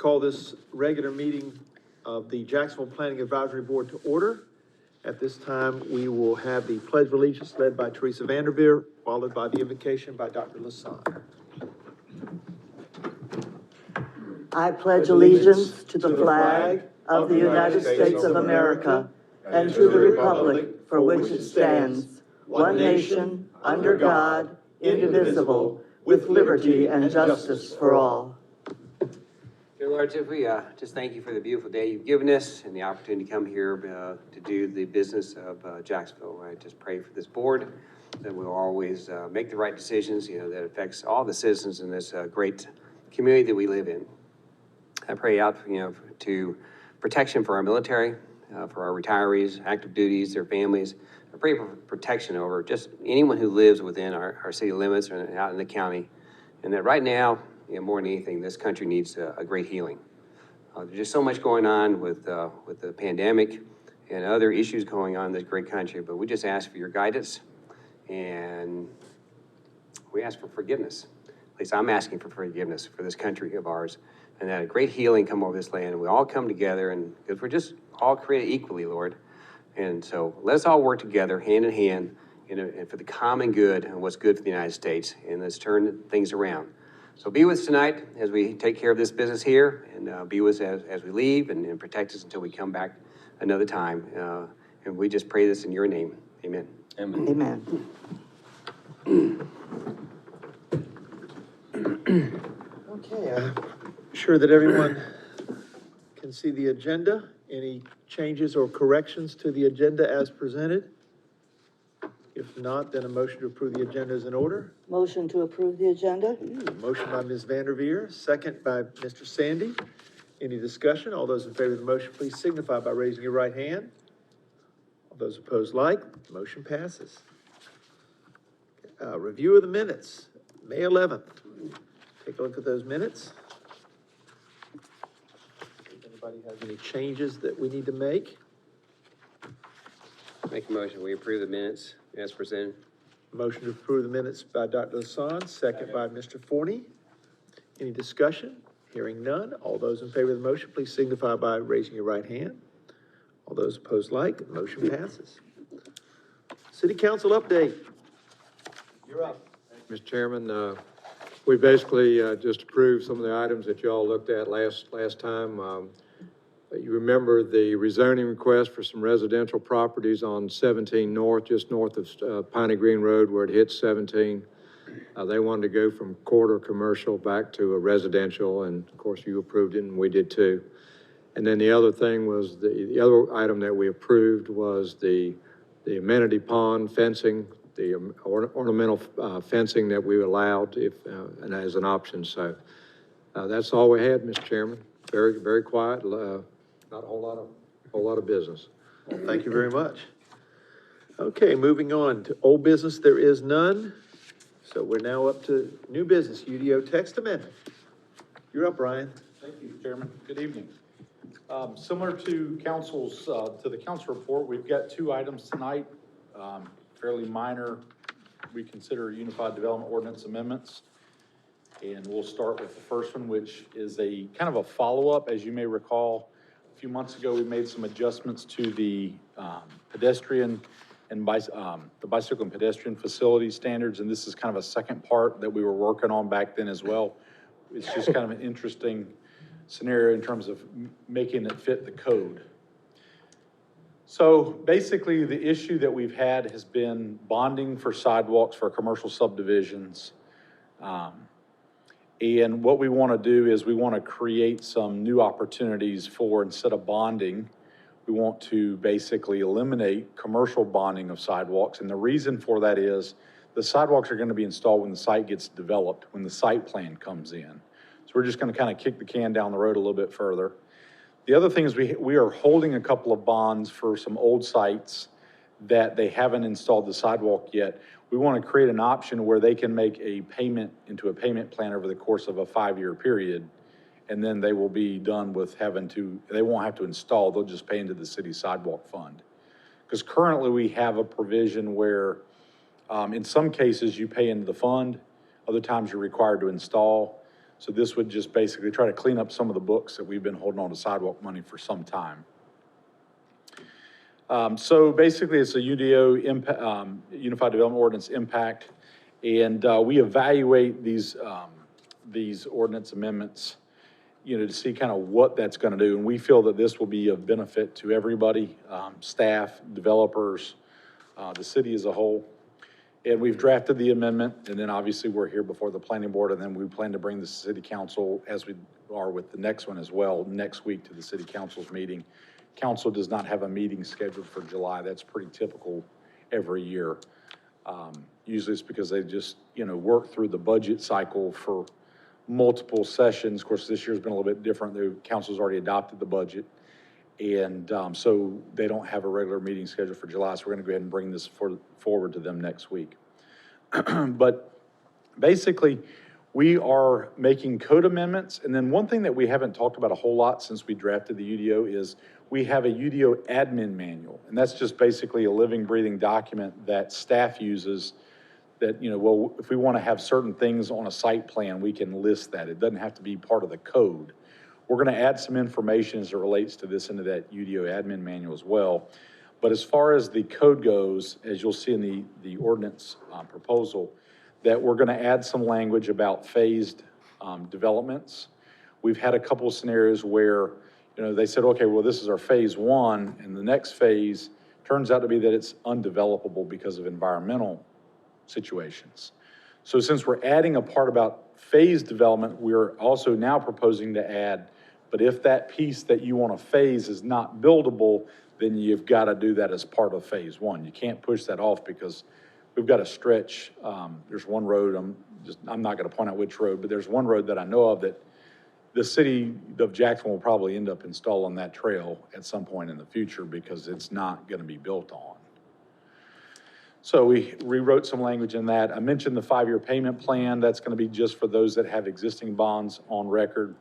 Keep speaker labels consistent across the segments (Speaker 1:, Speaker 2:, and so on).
Speaker 1: call this regular meeting of the Jacksonville Planning Advisory Board to order. At this time, we will have the Pledge of Allegiance led by Teresa Vanderveer, followed by the invocation by Dr. Lassonde.
Speaker 2: I pledge allegiance to the flag of the United States of America and to the republic for which it stands, one nation, under God, indivisible, with liberty and justice for all.
Speaker 3: Dear Lord, we just thank you for the beautiful day you've given us and the opportunity to come here to do the business of Jacksonville. I just pray for this board that we'll always make the right decisions, that affects all the citizens in this great community that we live in. I pray out, to protection for our military, for our retirees, active duties, their families. I pray for protection over just anyone who lives within our city limits or out in the county. And that right now, more than anything, this country needs a great healing. There's just so much going on with the pandemic and other issues going on in this great country, but we just ask for your guidance and we ask for forgiveness. At least I'm asking for forgiveness for this country of ours, and that a great healing come over this land, and we all come together, and because we're just all created equally, Lord. And so let's all work together, hand in hand, and for the common good and what's good for the United States, and let's turn things around. So be with us tonight as we take care of this business here, and be with us as we leave, and protect us until we come back another time. And we just pray this in your name. Amen.
Speaker 2: Amen.
Speaker 1: Okay, I'm sure that everyone can see the agenda. Any changes or corrections to the agenda as presented? If not, then a motion to approve the agenda is in order.
Speaker 2: Motion to approve the agenda?
Speaker 1: Motion by Ms. Vanderveer, second by Mr. Sandy. Any discussion? All those in favor of the motion, please signify by raising your right hand. All those opposed, like. Motion passes. Review of the minutes, May 11th. Take a look at those minutes. If anybody has any changes that we need to make?
Speaker 3: Make a motion, we approve the minutes as presented.
Speaker 1: Motion to approve the minutes by Dr. Lassonde, second by Mr. Forney. Any discussion? Hearing none. All those in favor of the motion, please signify by raising your right hand. All those opposed, like. Motion passes. City Council update. You're up.
Speaker 4: Mr. Chairman, we basically just approved some of the items that you all looked at last time. You remember the rezoning request for some residential properties on 17 North, just north of Piney Green Road where it hits 17. They wanted to go from quarter commercial back to a residential, and of course you approved it and we did too. And then the other thing was, the other item that we approved was the amenity pond fencing, the ornamental fencing that we allowed and as an option. So that's all we had, Mr. Chairman. Very, very quiet. Not a whole lot of business.
Speaker 1: Well, thank you very much. Okay, moving on to old business, there is none. So we're now up to new business, UDO text amendment. You're up, Ryan.
Speaker 5: Thank you, Chairman. Good evening. Similar to the council report, we've got two items tonight, fairly minor. We consider Unified Development Ordinance amendments. And we'll start with the first one, which is a kind of a follow-up. As you may recall, a few months ago, we made some adjustments to the pedestrian and the bicycle and pedestrian facility standards. And this is kind of a second part that we were working on back then as well. It's just kind of an interesting scenario in terms of making it fit the code. So basically the issue that we've had has been bonding for sidewalks for commercial subdivisions. And what we want to do is we want to create some new opportunities for, instead of bonding, we want to basically eliminate commercial bonding of sidewalks. And the reason for that is the sidewalks are going to be installed when the site gets developed, when the site plan comes in. So we're just going to kind of kick the can down the road a little bit further. The other thing is we are holding a couple of bonds for some old sites that they haven't installed the sidewalk yet. We want to create an option where they can make a payment into a payment plan over the course of a 5-year period. And then they will be done with they won't have to install, they'll just pay into the city sidewalk fund. Because currently we have a provision where in some cases you pay into the fund, other times you're required to install. So this would just basically try to clean up some of the books that we've been holding on to sidewalk money for some time. So basically, it's a UDO Unified Development Ordinance impact, and we evaluate these ordinance amendments, to see kind of what that's going to do. And we feel that this will be of benefit to everybody, staff, developers, the city as a whole. And we've drafted the amendment, and then obviously we're here before the planning board, and then we plan to bring the city council, as we are with the next one as well, next week to the city council's meeting. Council does not have a meeting scheduled for July. That's pretty typical every year. Usually it's because they just, work through the budget cycle for multiple sessions. Of course, this year's been a little bit different. The council's already adopted the budget. And so they don't have a regular meeting scheduled for July. So we're gonna go ahead and bring this forward to them next week. But basically, we are making code amendments. And then one thing that we haven't talked about a whole lot since we drafted the UDO is we have a UDO admin manual. And that's just basically a living, breathing document that staff uses that, well, if we want to have certain things on a site plan, we can list that. It doesn't have to be part of the code. We're going to add some information as it relates to this into that UDO admin manual as well. But as far as the code goes, as you'll see in the ordinance proposal, that we're going to add some language about phased developments. We've had a couple of scenarios where, they said, okay, well, this is our phase one, and the next phase turns out to be that it's undevelopable because of environmental situations. So since we're adding a part about phase development, we're also now proposing to add, but if that piece that you want to phase is not buildable, then you've got to do that as part of phase one. You can't push that off because we've got to stretch. There's one road, I'm not going to point out which road, but there's one road that I know of that the city of Jacksonville will probably end up installing that trail at some point in the future because it's not going to be built on. So we rewrote some language in that. I mentioned the 5-year payment plan. That's going to be just for those that have existing bonds on record.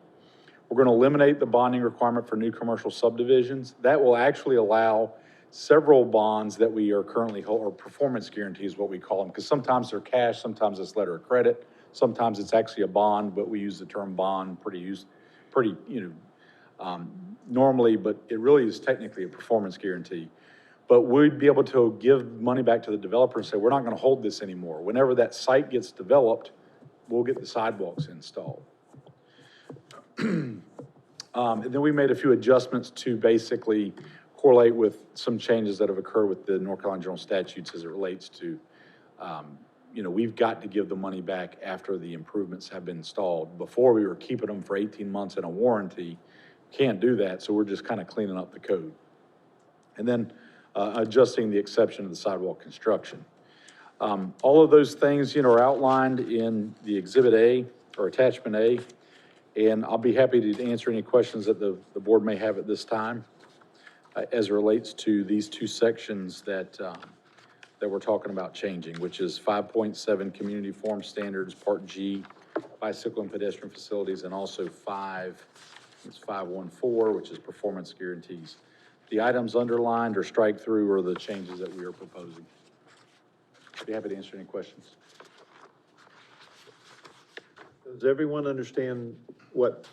Speaker 5: We're going to eliminate the bonding requirement for new commercial subdivisions. That will actually allow several bonds that we are currently or performance guarantees, what we call them, because sometimes they're cash, sometimes it's letter of credit, sometimes it's actually a bond, but we use the term bond normally, but it really is technically a performance guarantee. But we'd be able to give money back to the developer and say, we're not going to hold this anymore. Whenever that site gets developed, we'll get the sidewalks installed. And then we made a few adjustments to basically correlate with some changes that have occurred with the North Carolina General Statutes as it relates to, we've got to give the money back after the improvements have been installed. Before we were keeping them for 18 months in a warranty. Can't do that, so we're just kind of cleaning up the code. And then adjusting the exception of the sidewalk construction. All of those things, are outlined in the Exhibit A or Attachment A, and I'll be happy to answer any questions that the board may have at this time as it relates to these two sections that we're talking about changing, which is 5.7 Community Form Standards, Part G, bicycle and pedestrian facilities, and also 514, which is performance guarantees. The items underlined or strike through are the changes that we are proposing. I'd be happy to answer any questions.
Speaker 1: Does everyone understand what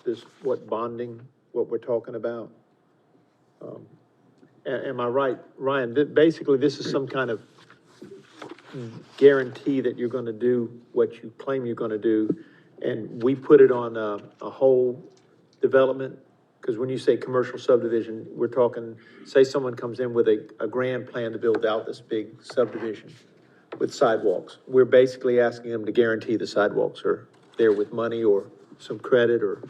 Speaker 1: bonding, what we're talking about? Am I right, Ryan? Basically, this is some kind of guarantee that you're gonna do what you claim you're gonna do, and we put it on a whole development. Because when you say commercial subdivision, we're talking, say someone comes in with a grand plan to build out this big subdivision with sidewalks. We're basically asking them to guarantee the sidewalks are there with money or some credit or.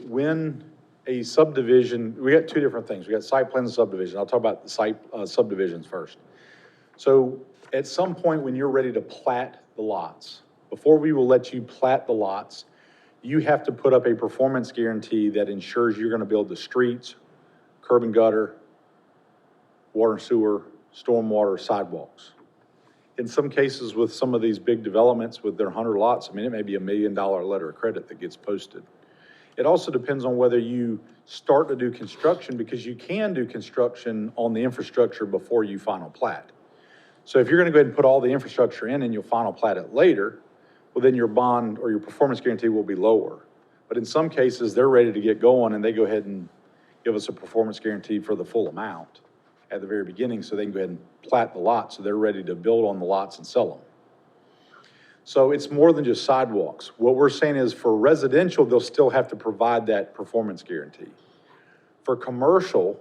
Speaker 5: When a subdivision, we got two different things. We got site plan and subdivision. I'll talk about the site subdivisions first. So at some point when you're ready to plat the lots, before we will let you plat the lots, you have to put up a performance guarantee that ensures you're going to build the streets, curb and gutter, water and sewer, stormwater, sidewalks. In some cases with some of these big developments with their 100 lots, it may be $1 million letter of credit that gets posted. It also depends on whether you start to do construction, because you can do construction on the infrastructure before you final plat. So if you're going to go ahead and put all the infrastructure in and you'll final plat it later, well, then your bond or your performance guarantee will be lower. But in some cases, they're ready to get going and they go ahead and give us a performance guarantee for the full amount at the very beginning, so they can go ahead and plat the lot, so they're ready to build on the lots and sell them. So it's more than just sidewalks. What we're saying is for residential, they'll still have to provide that performance guarantee. For commercial,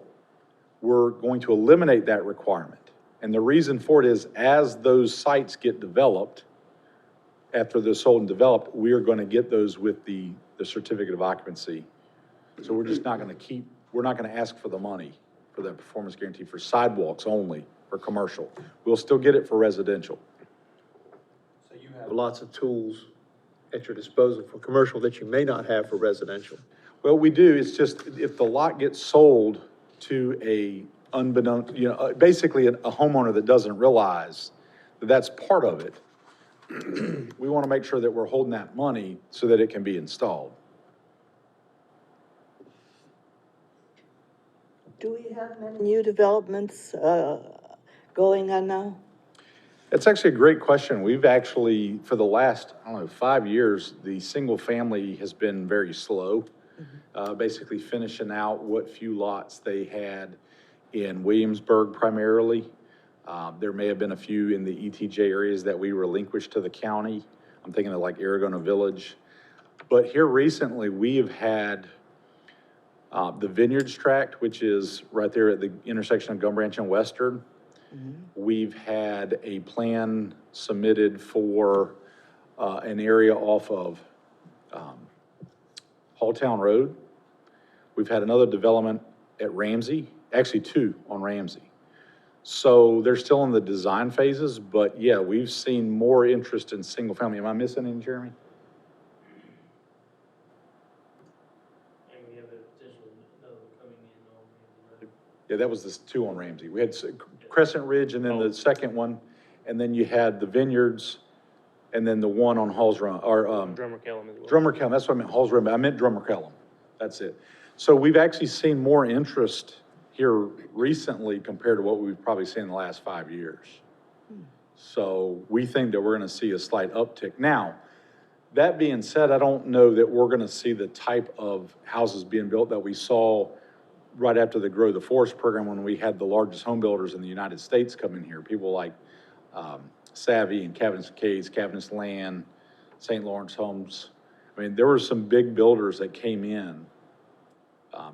Speaker 5: we're going to eliminate that requirement. And the reason for it is as those sites get developed, after they're sold and developed, we are going to get those with the certificate of occupancy. So we're just not going to we're not going to ask for the money for that performance guarantee for sidewalks only for commercial. We'll still get it for residential.
Speaker 1: So you have lots of tools at your disposal for commercial that you may not have for residential.
Speaker 5: Well, we do. It's just if the lot gets sold to a unbeknownst, basically a homeowner that doesn't realize that that's part of it, we want to make sure that we're holding that money so that it can be installed.
Speaker 2: Do we have many new developments going on now?
Speaker 5: It's actually a great question. We've actually, for the last, 5 years, the single family has been very slow, basically finishing out what few lots they had in Williamsburg primarily. There may have been a few in the ETJ areas that we relinquished to the county. I'm thinking of like Aragona Village. But here recently, we have had the Vineyards tract, which is right there at the intersection of Gum Branch and Western. We've had a plan submitted for an area off of Halltown Road. We've had another development at Ramsey, actually 2 on Ramsey. So they're still in the design phases, but yeah, we've seen more interest in single family. Am I missing any, Jeremy?
Speaker 6: And we have a potential another one coming in on Ramsey Road.
Speaker 5: Yeah, that was the 2 on Ramsey. We had Crescent Ridge and then the second one, and then you had the Vineyards, and then the one on Halls Run, or,
Speaker 6: Drummer Kellum as well.
Speaker 5: Drummer Kellum, that's what I meant, Halls Run, but I meant Drummer Kellum. That's it. So we've actually seen more interest here recently compared to what we've probably seen in the last 5 years. So we think that we're gonna see a slight uptick. Now, that being said, I don't know that we're gonna see the type of houses being built that we saw right after the Grow the Forest program when we had the largest home builders in the United States come in here. People like Savvy and Cabinets Cades, Cabinets Land, St. Lawrence Homes. I mean, there were some big builders that came in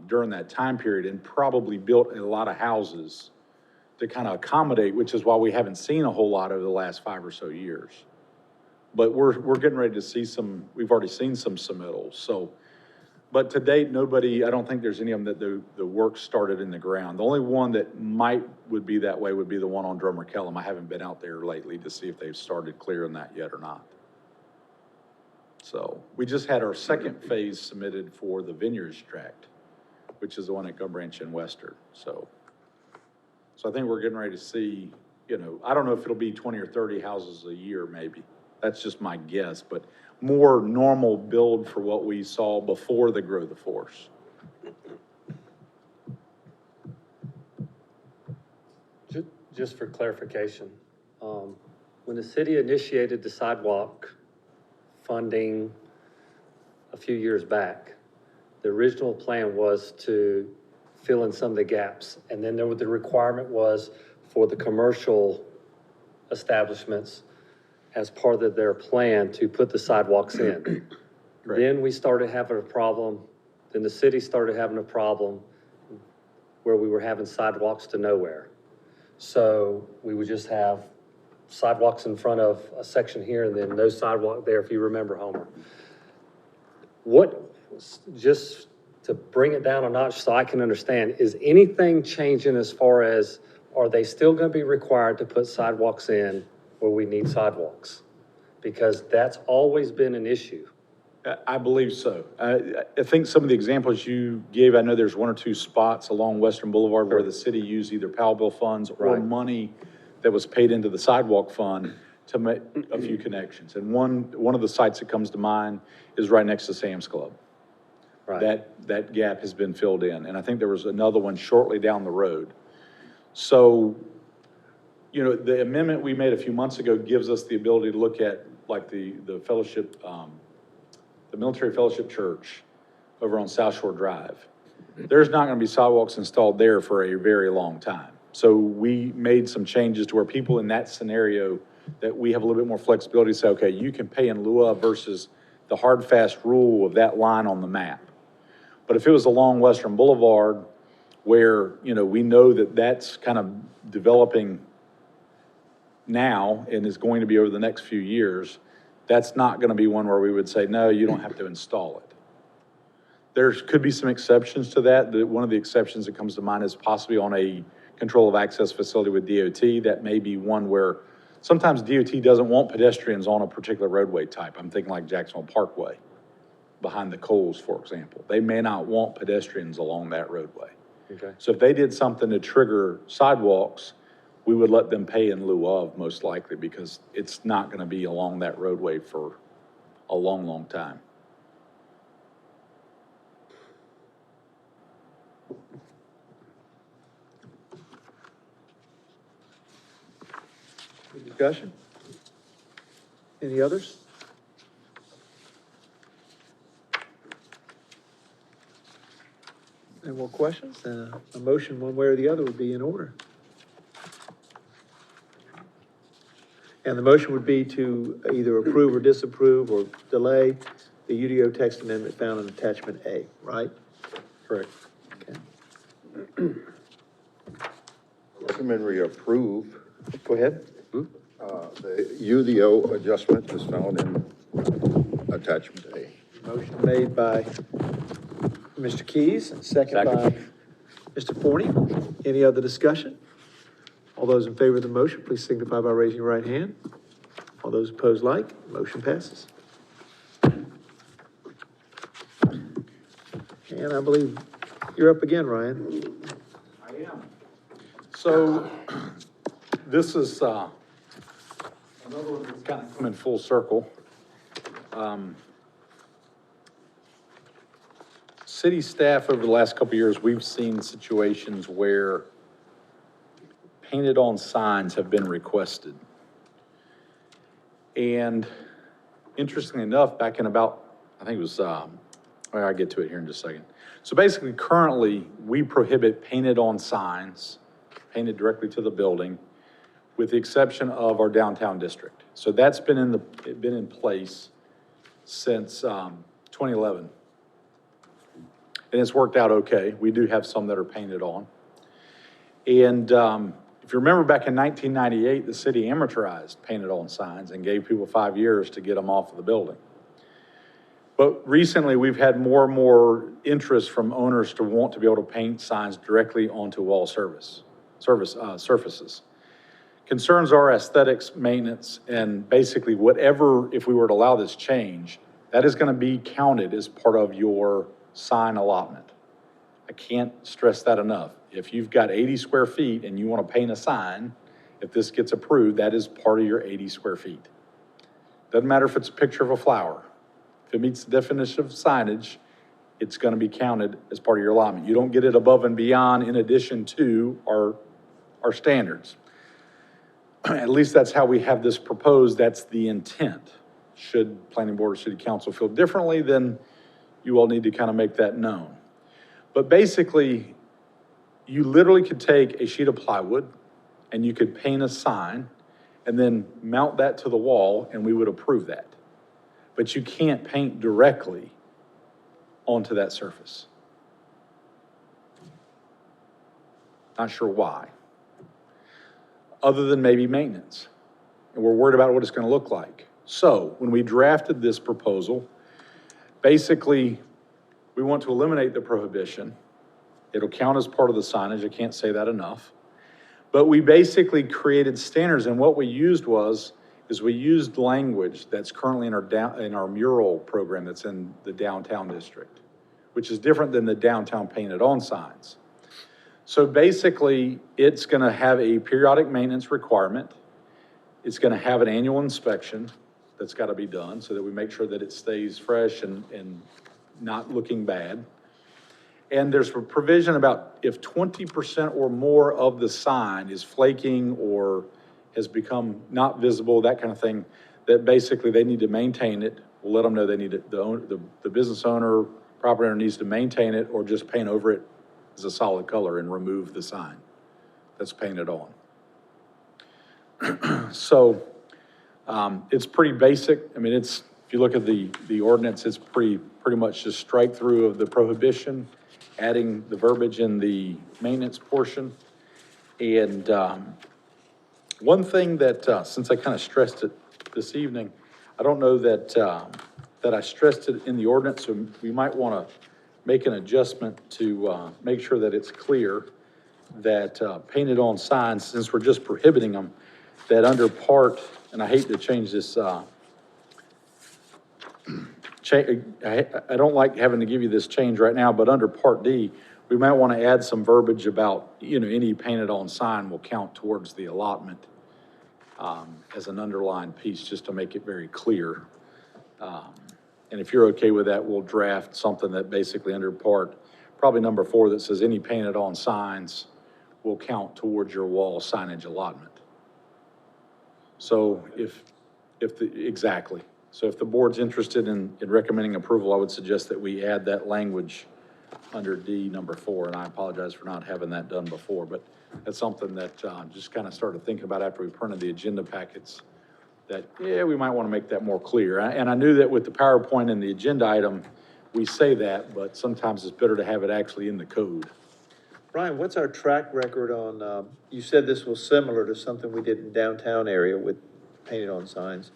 Speaker 5: during that time period and probably built a lot of houses to kind of accommodate, which is why we haven't seen a whole lot over the last 5 or so years. But we're getting ready to see some, we've already seen some submittals. So, but to date, nobody, I don't think there's any of them that the work started in the ground. The only one that would be that way would be the one on Drummer Kellum. I haven't been out there lately to see if they've started clearing that yet or not. So we just had our second phase submitted for the Vineyards tract, which is the one at Gum Branch and Western. So I think we're getting ready to see, I don't know if it'll be 20 or 30 houses a year, maybe. That's just my guess, but more normal build for what we saw before the Grow the Force.
Speaker 6: Just for clarification, when the city initiated the sidewalk funding a few years back, the original plan was to fill in some of the gaps. And then the requirement was for the commercial establishments as part of their plan to put the sidewalks in.
Speaker 5: Correct.
Speaker 6: Then we started having a problem, then the city started having a problem where we were having sidewalks to nowhere. So we would just have sidewalks in front of a section here and then no sidewalk there, if you remember, Homer. Just to bring it down a notch so I can understand, is anything changing as far as, are they still gonna be required to put sidewalks in where we need sidewalks? Because that's always been an issue.
Speaker 5: I believe so. I think some of the examples you gave, I know there's 1 or 2 spots along Western Boulevard where the city used either Powell bill funds or
Speaker 6: Right.
Speaker 5: money that was paid into the sidewalk fund to make a few connections. And one of the sites that comes to mind is right next to Sam's Club.
Speaker 6: Right.
Speaker 5: That gap has been filled in. And I think there was another one shortly down the road. So, the amendment we made a few months ago gives us the ability to look at like the fellowship, the Military Fellowship Church over on South Shore Drive, there's not gonna be sidewalks installed there for a very long time. So we made some changes to where people in that scenario, that we have a little bit more flexibility to say, okay, you can pay in lieu of versus the hard, fast rule of that line on the map. But if it was along Western Boulevard, where, you know, we know that that's kind of developing now and is going to be over the next few years, that's not gonna be one where we would say, no, you don't have to install it. There could be some exceptions to that. One of the exceptions that comes to mind is possibly on a control of access facility with DOT. That may be one where sometimes DOT doesn't want pedestrians on a particular roadway type. I'm thinking like Jacksonville Parkway, behind the Coles, for example. They may not want pedestrians along that roadway.
Speaker 6: Okay.
Speaker 5: So if they did something to trigger sidewalks, we would let them pay in lieu of, most likely, because it's not gonna be along that roadway for a long, long time.
Speaker 1: Any discussion? Any others? Any more questions? Then a motion one way or the other would be in order. And the motion would be to either approve or disapprove or delay the UDO text amendment found in attachment A, right?
Speaker 5: Correct.
Speaker 1: Okay.
Speaker 7: Recommend we approve,
Speaker 1: Go ahead.
Speaker 7: the UDO adjustment is found in attachment A.
Speaker 1: Motion made by Mr. Keys, and second by Mr. Forney. Any other discussion? All those in favor of the motion, please signify by raising your right hand. All those opposed, like. Motion passes. And I believe you're up again, Ryan.
Speaker 5: I am. So, this is, another one that's kind of coming full circle. City staff over the last couple of years, we've seen situations where painted-on signs have been requested. And interestingly enough, back in about, I think it was, well, I'll get to it here in just a second. So basically, currently, we prohibit painted-on signs, painted directly to the building, with the exception of our downtown district. So that's been in place since 2011. And it's worked out okay. We do have some that are painted on. And if you remember back in 1998, the city amortized painted-on signs and gave people 5 years to get them off of the building. But recently, we've had more and more interest from owners to want to be able to paint signs directly onto wall surfaces. Concerns are aesthetics, maintenance, and basically whatever, if we were to allow this change, that is gonna be counted as part of your sign allotment. I can't stress that enough. If you've got 80 square feet and you wanna paint a sign, if this gets approved, that is part of your 80 square feet. Doesn't matter if it's a picture of a flower. If it meets the definition of signage, it's gonna be counted as part of your allotment. You don't get it above and beyond in addition to our standards. At least that's how we have this proposed, that's the intent. Should planning board or city council feel differently, then you all need to kind of make that known. But basically, you literally could take a sheet of plywood and you could paint a sign and then mount that to the wall and we would approve that. But you can't paint directly onto that surface. Not sure why. Other than maybe maintenance. And we're worried about what it's gonna look like. So, when we drafted this proposal, basically, we want to eliminate the prohibition. It'll count as part of the signage, I can't say that enough. But we basically created standards, and what we used is we used language that's currently in our mural program that's in the downtown district, which is different than the downtown painted-on signs. So basically, it's gonna have a periodic maintenance requirement. It's gonna have an annual inspection that's gotta be done so that we make sure that it stays fresh and not looking bad. And there's a provision about if 20% or more of the sign is flaking or has become not visible, that kind of thing, that basically they need to maintain it. We'll let them know they need it, the business owner, property owner needs to maintain it or just paint over it as a solid color and remove the sign that's painted on. So, it's pretty basic. I mean, if you look at the ordinance, it's pretty much just strike through of the prohibition, adding the verbiage in the maintenance portion. And, one thing that, since I kind of stressed it this evening, I don't know that I stressed it in the ordinance, so we might want to make an adjustment to, make sure that it's clear that, painted on signs, since we're just prohibiting them, that under part, and I hate to change this, I don't like having to give you this change right now, but under Part D, we might want to add some verbiage about, any painted on sign will count towards the allotment, as an underlined piece, just to make it very clear. And if you're okay with that, we'll draft something that basically under probably number 4, that says any painted on signs will count towards your wall signage allotment. So exactly. So if the board's interested in recommending approval, I would suggest that we add that language under D number 4, and I apologize for not having that done before, but that's something that, just kind of started thinking about after we printed the agenda packets, that, yeah, we might want to make that more clear. And I knew that with the PowerPoint and the agenda item, we say that, but sometimes it's better to have it actually in the code.
Speaker 1: Brian, what's our track record on, you said this was similar to something we did in downtown area with painted on signs.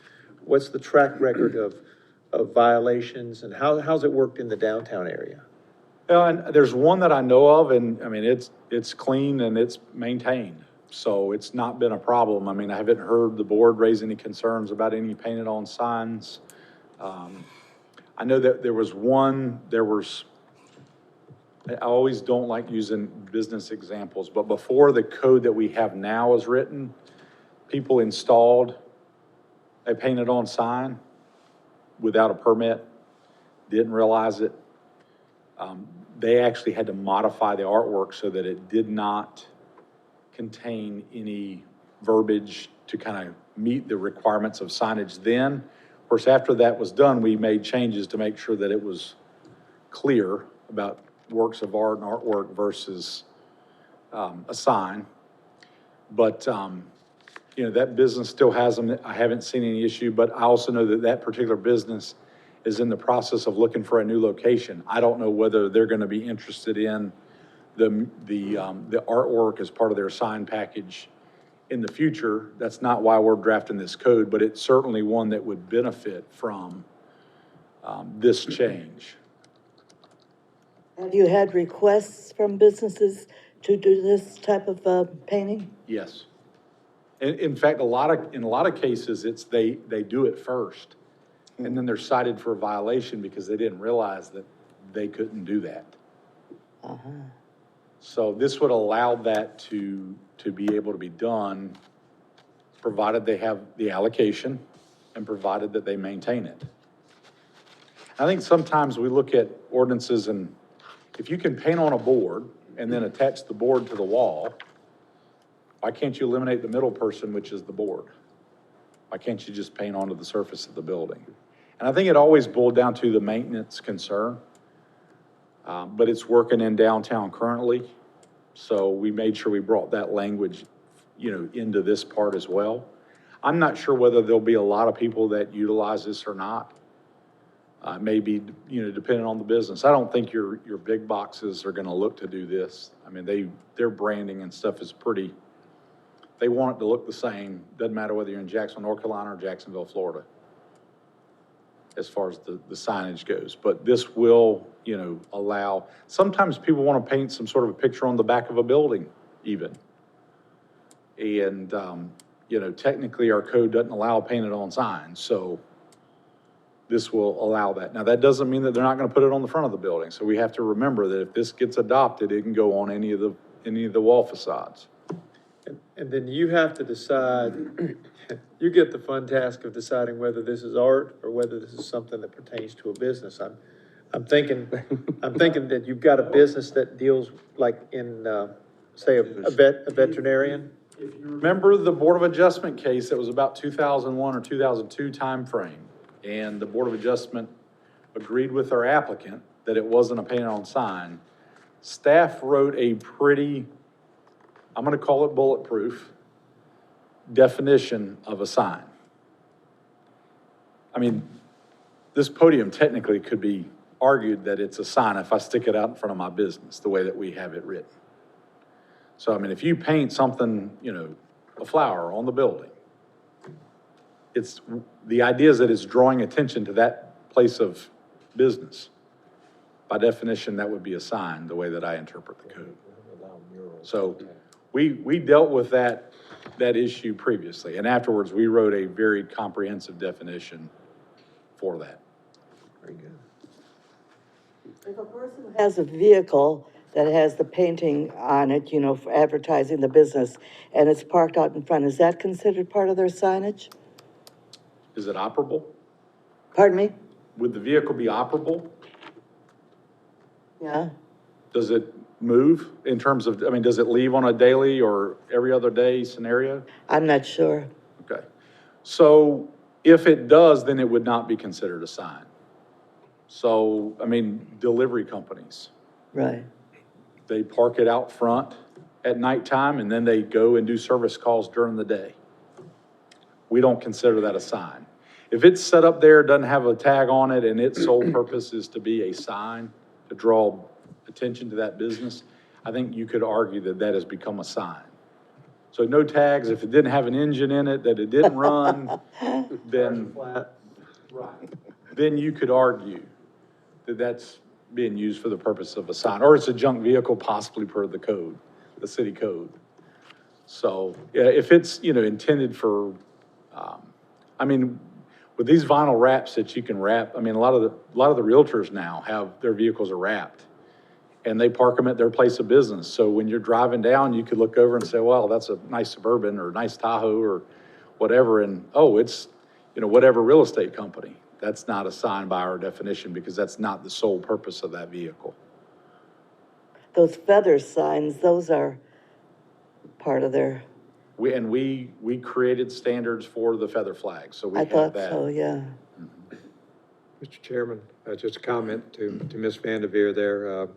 Speaker 1: What's the track record of violations, and how's it worked in the downtown area?
Speaker 5: And there's one that I know of, and I mean, it's clean and it's maintained. So it's not been a problem. I mean, I haven't heard the board raise any concerns about any painted on signs. I know that I always don't like using business examples, but before the code that we have now is written, people installed a painted on sign without a permit, didn't realize it. They actually had to modify the artwork so that it did not contain any verbiage to kind of meet the requirements of signage then. Of course, after that was done, we made changes to make sure that it was clear about works of art and artwork versus a sign. But, that business still has them. I haven't seen any issue, but I also know that that particular business is in the process of looking for a new location. I don't know whether they're going to be interested in the artwork as part of their sign package in the future. That's not why we're drafting this code, but it's certainly one that would benefit from this change.
Speaker 2: Have you had requests from businesses to do this type of painting?
Speaker 5: Yes. In fact, in a lot of cases, it's they do it first, and then they're cited for a violation because they didn't realize that they couldn't do that.
Speaker 2: Uh-huh.
Speaker 5: So this would allow that to be able to be done, provided they have the allocation and provided that they maintain it. I think sometimes we look at ordinances, and if you can paint on a board and then attach the board to the wall, why can't you eliminate the middle person, which is the board? Why can't you just paint onto the surface of the building? And I think it always boiled down to the maintenance concern, but it's working in downtown currently. So we made sure we brought that language, into this part as well. I'm not sure whether there'll be a lot of people that utilize this or not. Maybe, depending on the business. I don't think your big boxes are gonna look to do this. I mean, their branding and stuff is they want it to look the same. Doesn't matter whether you're in Jacksonville, North Carolina, or Jacksonville, Florida, as far as the signage goes. But this will, allow, sometimes people want to paint some sort of a picture on the back of a building even. And, technically our code doesn't allow painted on signs, so this will allow that. Now, that doesn't mean that they're not going to put it on the front of the building. So we have to remember that if this gets adopted, it can go on any of the wall facades.
Speaker 1: And then you have to decide, you get the fun task of deciding whether this is art or whether this is something that pertains to a business. I'm thinking that you've got a business that deals like in, say, a veterinarian,
Speaker 5: If you remember the Board of Adjustment case, that was about 2001 or 2002 timeframe, and the Board of Adjustment agreed with our applicant that it wasn't a painted-on sign. Staff wrote a pretty, I'm gonna call it bulletproof, definition of a sign. I mean, this podium technically could be argued that it's a sign if I stick it out in front of my business, the way that we have it written. So, I mean, if you paint something, you know, a flower on the building, the idea is that it's drawing attention to that place of business. By definition, that would be a sign, the way that I interpret the code. So, we dealt with that issue previously, and afterwards, we wrote a very comprehensive definition for that.
Speaker 3: Very good.
Speaker 2: If a person has a vehicle that has the painting on it, you know, for advertising the business, and it's parked out in front, is that considered part of their signage?
Speaker 5: Is it operable?
Speaker 2: Pardon me?
Speaker 5: Would the vehicle be operable?
Speaker 2: Yeah,
Speaker 5: Does it move in terms of, I mean, does it leave on a daily or every other day scenario?
Speaker 2: I'm not sure.
Speaker 5: Okay. So if it does, then it would not be considered a sign. So, I mean, delivery companies,
Speaker 2: Right.
Speaker 5: they park it out front at nighttime and then they go and do service calls during the day. We don't consider that a sign. If it's set up there, doesn't have a tag on it, and its sole purpose is to be a sign, to draw attention to that business, I think you could argue that that has become a sign. So no tags, if it didn't have an engine in it, that it didn't run, then, then you could argue that that's being used for the purpose of a sign, or it's a junk vehicle possibly per the code, the city code. So, yeah, if it's, you know, intended for, I mean, with these vinyl wraps that you can wrap, I mean, a lot of the realtors now have their vehicles are wrapped, and they park them at their place of business. So when you're driving down, you could look over and say, well, that's a nice Suburban or a nice Tahoe or whatever, and, oh, it's, you know, whatever real estate company. That's not a sign by our definition, because that's not the sole purpose of that vehicle.
Speaker 2: Those feather signs, those are part of their,
Speaker 5: We created standards for the feather flag, so we
Speaker 2: I
Speaker 5: have
Speaker 2: thought
Speaker 5: that.
Speaker 2: so, yeah.
Speaker 4: Mr. Chairman, just a comment to Ms. Vanderveer there.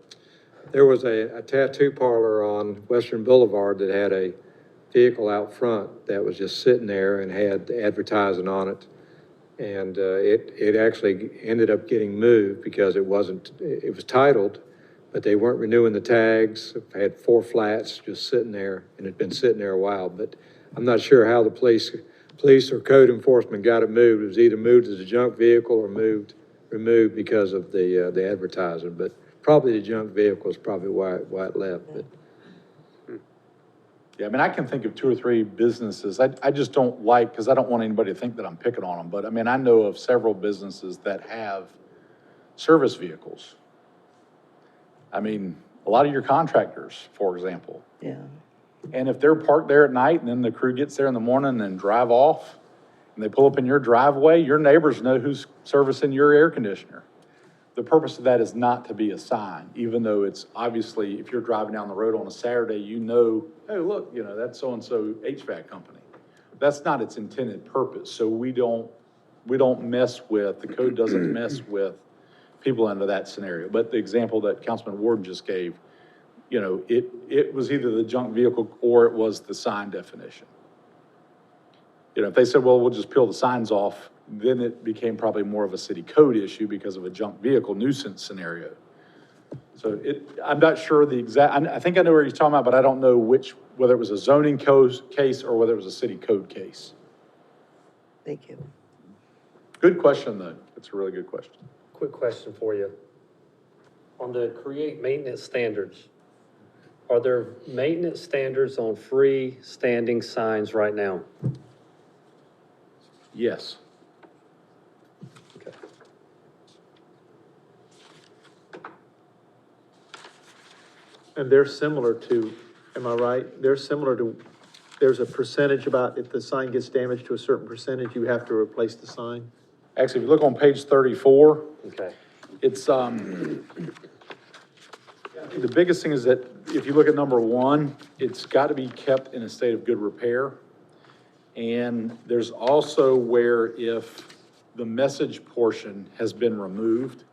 Speaker 4: There was a tattoo parlor on Western Boulevard that had a vehicle out front that was just sitting there and had advertising on it. And it actually ended up getting moved because it was titled, but they weren't renewing the tags. It had 4 flats just sitting there, and it had been sitting there a while. But I'm not sure how the police or code enforcement got it moved. It was either moved as a junk vehicle or removed because of the advertising. But probably the junk vehicle is probably why it left. But
Speaker 5: Yeah, I mean, I can think of 2 or 3 businesses. I just don't like, because I don't want anybody to think that I'm picking on them, but I mean, I know of several businesses that have service vehicles. I mean, a lot of your contractors, for example.
Speaker 2: Yeah.
Speaker 5: And if they're parked there at night and then the crew gets there in the morning and drive off, and they pull up in your driveway, your neighbors know who's servicing your air conditioner. The purpose of that is not to be a sign, even though it's obviously, if you're driving down the road on a Saturday, you know, hey, look, you know, that's so-and-so HVAC company. That's not its intended purpose, so we don't mess with, the code doesn't mess with people under that scenario. But the example that Councilman Warden just gave, you know, it was either the junk vehicle or it was the sign definition. You know, if they said, well, we'll just peel the signs off, then it became probably more of a city code issue because of a junk vehicle nuisance scenario. So I'm not sure the exact, I think I know what you're talking about, but I don't know whether it was a zoning case or whether it was a city code case.
Speaker 2: Thank you.
Speaker 5: Good question, though. It's a really good question.
Speaker 6: Quick question for you. On the create maintenance standards, are there maintenance standards on freestanding signs right now?
Speaker 5: Yes.
Speaker 6: Okay.
Speaker 1: And they're similar to, am I right? They're similar to, there's a percentage about if the sign gets damaged to a certain percentage, you have to replace the sign?
Speaker 5: Actually, if you look on page 34,
Speaker 6: Okay.
Speaker 5: it's, the biggest thing is that if you look at number one, it's got to be kept in a state of good repair. And there's also where if the message portion has been removed,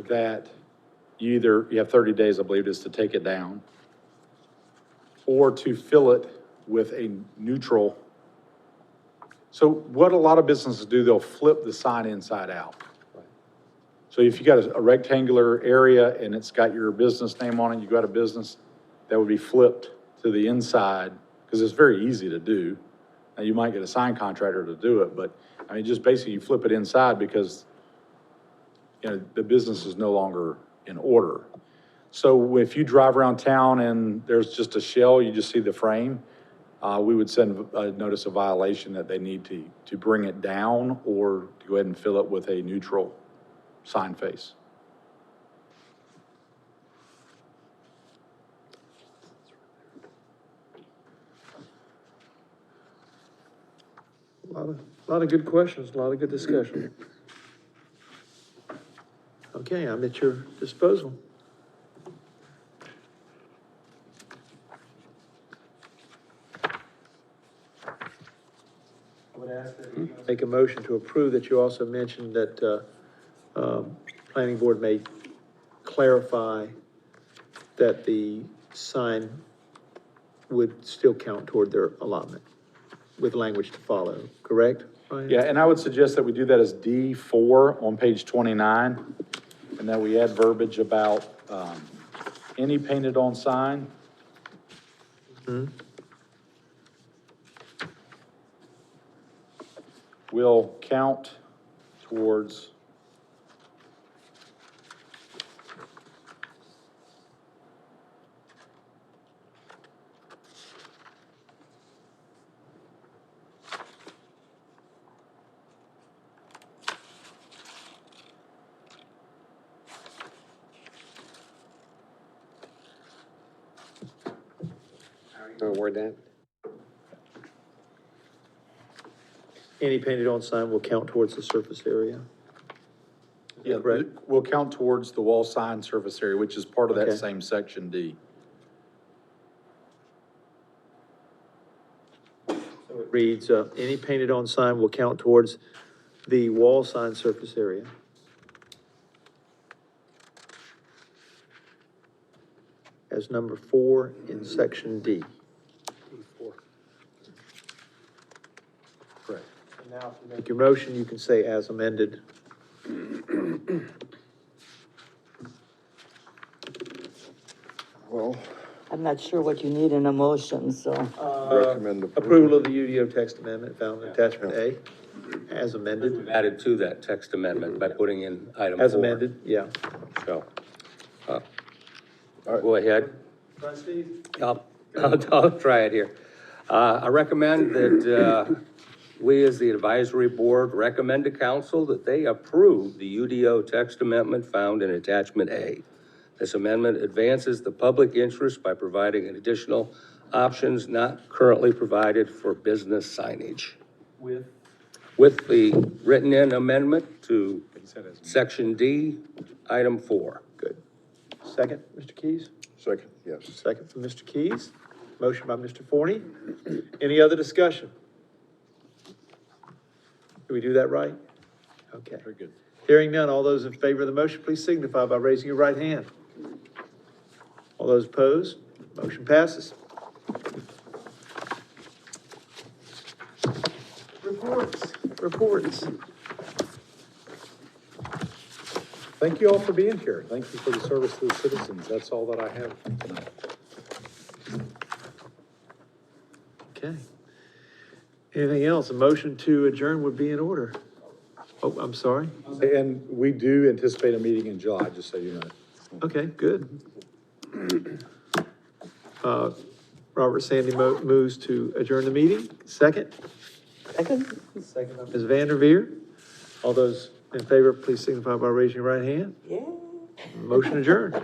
Speaker 5: that you have 30 days, I believe it is, to take it down, or to fill it with a neutral. So what a lot of businesses do, they'll flip the sign inside out. So if you got a rectangular area and it's got your business name on it, you got a business, that would be flipped to the inside, because it's very easy to do. Now, you might get a sign contractor to do it, but, I mean, just basically you flip it inside because, you know, the business is no longer in order. So if you drive around town and there's just a shell, you just see the frame, we would send a notice of violation that they need to bring it down or to go ahead and fill it with a neutral sign face.
Speaker 1: A lot of good questions, a lot of good discussion. Okay, I'm at your disposal. I would ask that you make a motion to approve that you also mentioned that, planning board may clarify that the sign would still count toward their allotment with language to follow, correct, Ryan?
Speaker 5: Yeah, and I would suggest that we do that as D4 on page 29, and that we add verbiage about, any painted on sign. Will count towards
Speaker 3: Want to word that?
Speaker 1: Any painted on sign will count towards the surface area.
Speaker 5: Yeah,
Speaker 1: correct?
Speaker 5: will count towards the wall sign surface area, which is part of that
Speaker 1: Okay.
Speaker 5: same section D.
Speaker 1: So it reads, any painted on sign will count towards the wall sign surface area. As number 4 in section D.
Speaker 5: Correct.
Speaker 1: And now, if you make your motion, you can say as amended.
Speaker 7: Well,
Speaker 2: I'm not sure what you need in a motion, so.
Speaker 7: recommend
Speaker 1: Approval of the UDO text amendment found in attachment A, as amended.
Speaker 8: We've added to that text amendment by putting in item 4.
Speaker 1: As amended, yeah.
Speaker 8: So, go ahead.
Speaker 1: Trustee?
Speaker 8: I'll try it here. I recommend that, we as the advisory board recommend to council that they approve the UDO text amendment found in attachment A. This amendment advances the public interest by providing an additional options not currently provided for business signage. With the written-in amendment to section D, item 4.
Speaker 1: Good. Second, Mr. Keys?
Speaker 7: Second, yes.
Speaker 1: Second from Mr. Keys. Motion by Mr. Forney. Any other discussion? Did we do that right? Okay.
Speaker 5: Very good.
Speaker 1: Hearing none, all those in favor of the motion, please signify by raising your right hand. All those opposed, motion passes. Reports.
Speaker 5: Thank you all for being here. Thank you for the service to the citizens. That's all that I have tonight.
Speaker 1: Okay. Anything else? A motion to adjourn would be in order. Oh, I'm sorry.
Speaker 5: And we do anticipate a meeting in July, just so you know.
Speaker 1: Okay, good. Robert Sandy moves to adjourn the meeting. Second?
Speaker 2: Second?
Speaker 1: Second by Ms. Vanderveer. All those in favor, please signify by raising your right hand.
Speaker 2: Yeah.
Speaker 1: Motion adjourned.